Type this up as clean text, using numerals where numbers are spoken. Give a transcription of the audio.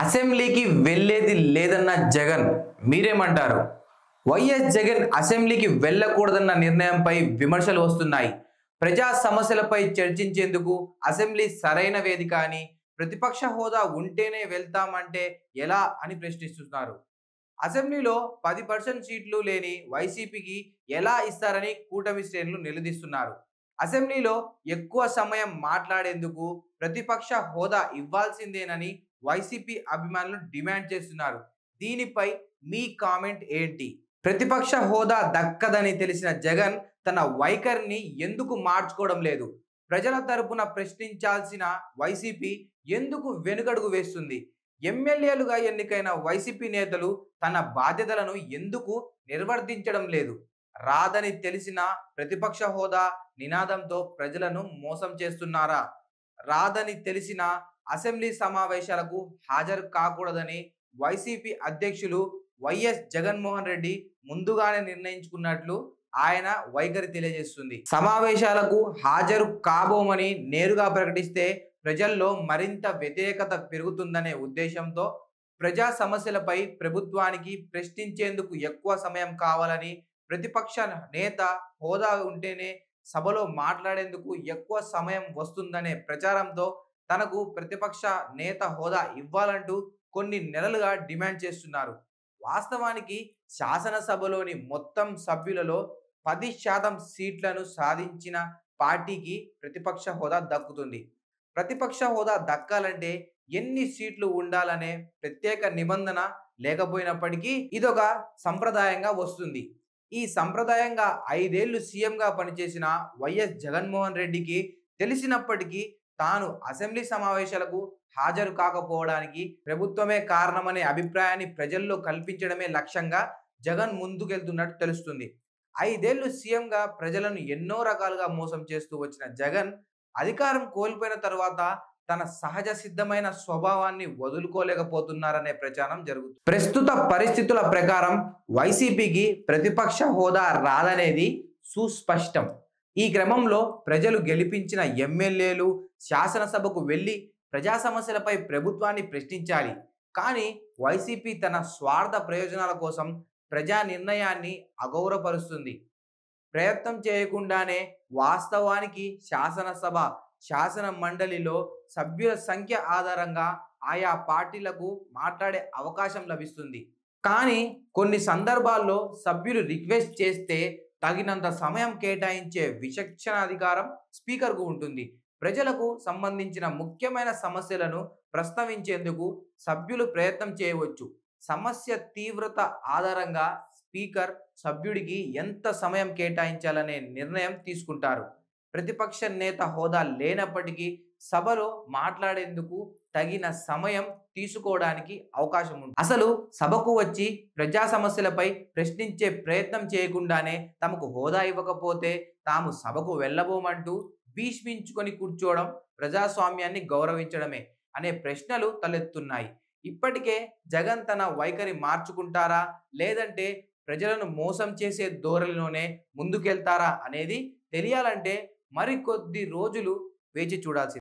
అసెంబ్లీకి వెళ్ళేది లేదన్న జగన్ మీరేమంటారు? వైఎస్ జగన్ అసెంబ్లీకి వెళ్ళకూడదన్న నిర్ణయంపై విమర్శలు వస్తున్నాయి. ప్రజా సమస్యలపై చర్చించేందుకు అసెంబ్లీ సరైన వేదిక అని, ప్రతిపక్ష హోదా ఉంటేనే వెళ్తామంటే ఎలా అని ప్రశ్నిస్తున్నారు. అసెంబ్లీలో 10% సీట్లు లేని వైసీపీకి ఎలా ఇస్తారని కూటమి శ్రేణులు నిలదీస్తున్నారు. అసెంబ్లీలో ఎక్కువ సమయం మాట్లాడేందుకు ప్రతిపక్ష హోదా ఇవ్వాల్సిందేనని వైసీపీ అభిమానులు డిమాండ్ చేస్తున్నారు. దీనిపై మీ కామెంట్ ఏంటి? ప్రతిపక్ష హోదా దక్కదని తెలిసిన జగన్ తన వైఖరిని ఎందుకు మార్చుకోవడం లేదు? ప్రజల తరపున ప్రశ్నించాల్సిన వైసీపీ ఎందుకు వెనుకడుగు వేస్తుంది? ఎమ్మెల్యేలుగా ఎన్నికైన వైసీపీ నేతలు తన బాధ్యతలను ఎందుకు నిర్వర్తించడం లేదు? రాదని తెలిసిన ప్రతిపక్ష హోదా నినాదంతో ప్రజలను మోసం చేస్తున్నారా? రాదని తెలిసిన అసెంబ్లీ సమావేశాలకు హాజరు కాకూడదని వైసీపీ అధ్యక్షులు వైఎస్ జగన్మోహన్ రెడ్డి ముందుగానే నిర్ణయించుకున్నట్లు ఆయన వైఖరి తెలియజేస్తుంది. సమావేశాలకు హాజరు కాబోమని నేరుగా ప్రకటిస్తే ప్రజల్లో మరింత వ్యతిరేకత పెరుగుతుందనే ఉద్దేశంతో ప్రజా సమస్యలపై ప్రభుత్వానికి ప్రశ్నించేందుకు ఎక్కువ సమయం కావాలని, ప్రతిపక్ష నేత హోదా ఉంటేనే సభలో మాట్లాడేందుకు ఎక్కువ సమయం వస్తుందనే ప్రచారంతో తనకు ప్రతిపక్ష నేత హోదా ఇవ్వాలంటూ కొన్ని నెలలుగా డిమాండ్ చేస్తున్నారు. వాస్తవానికి శాసనసభలోని మొత్తం సభ్యులలో 10% సీట్లను సాధించిన పార్టీకి ప్రతిపక్ష హోదా దక్కుతుంది. ప్రతిపక్ష హోదా దక్కాలంటే ఎన్ని సీట్లు ఉండాలనే ప్రత్యేక నిబంధన లేకపోయినప్పటికీ ఇదొక సంప్రదాయంగా వస్తుంది. ఈ సంప్రదాయంగా 5 ఏళ్లు సీఎంగా పనిచేసిన వైఎస్ జగన్మోహన్ రెడ్డికి తెలిసినప్పటికీ తాను అసెంబ్లీ సమావేశాలకు హాజరు కాకపోవడానికి ప్రభుత్వమే కారణమనే అభిప్రాయాన్ని ప్రజల్లో కల్పించడమే లక్ష్యంగా జగన్ ముందుకెళ్తున్నట్టు తెలుస్తుంది. 5 ఏళ్లు సీఎంగా ప్రజలను ఎన్నో రకాలుగా మోసం చేస్తూ వచ్చిన జగన్ అధికారం కోల్పోయిన తర్వాత తన సహజ సిద్ధమైన స్వభావాన్ని వదులుకోలేకపోతున్నారనే ప్రచారం జరుగుతుంది. ప్రస్తుత పరిస్థితుల ప్రకారం వైసీపీకి ప్రతిపక్ష హోదా రాదనేది సుస్పష్టం. ఈ క్రమంలో ప్రజలు గెలిపించిన ఎమ్మెల్యేలు శాసనసభకు వెళ్లి ప్రజా సమస్యలపై ప్రభుత్వాన్ని ప్రశ్నించాలి. కానీ వైసీపీ తన స్వార్థ ప్రయోజనాల కోసం ప్రజా నిర్ణయాన్ని అగౌరవపరుస్తుంది. ప్రయత్నం చేయకుండానే వాస్తవానికి శాసనసభ, శాసన మండలిలో సభ్యుల సంఖ్య ఆధారంగా ఆయా పార్టీలకు మాట్లాడే అవకాశం లభిస్తుంది. కానీ కొన్ని సందర్భాల్లో సభ్యులు రిక్వెస్ట్ చేస్తే తగినంత సమయం కేటాయించే విచక్షణాధికారం స్పీకర్కు ఉంటుంది. ప్రజలకు సంబంధించిన ముఖ్యమైన సమస్యలను ప్రస్తావించేందుకు సభ్యులు ప్రయత్నం చేయవచ్చు. సమస్య తీవ్రత ఆధారంగా స్పీకర్ సభ్యుడికి ఎంత సమయం కేటాయించాలనే నిర్ణయం తీసుకుంటారు. ప్రతిపక్ష నేత హోదా లేనప్పటికీ సభలో మాట్లాడేందుకు తగిన సమయం తీసుకోవడానికి అవకాశం ఉంది. అసలు సభకు వచ్చి ప్రజా సమస్యలపై ప్రశ్నించే ప్రయత్నం చేయకుండానే తమకు హోదా ఇవ్వకపోతే తాము సభకు వెళ్ళబోమంటూ భీష్మించుకొని కూర్చోవడం ప్రజాస్వామ్యాన్ని గౌరవించడమే అనే ప్రశ్నలు తలెత్తున్నాయి. ఇప్పటికే జగన్ తన వైఖరి మార్చుకుంటారా, లేదంటే ప్రజలను మోసం చేసే ధోరణిలోనే ముందుకెళ్తారా అనేది తెలియాలంటే మరికొద్ది రోజులు వేచి చూడాల్సింది.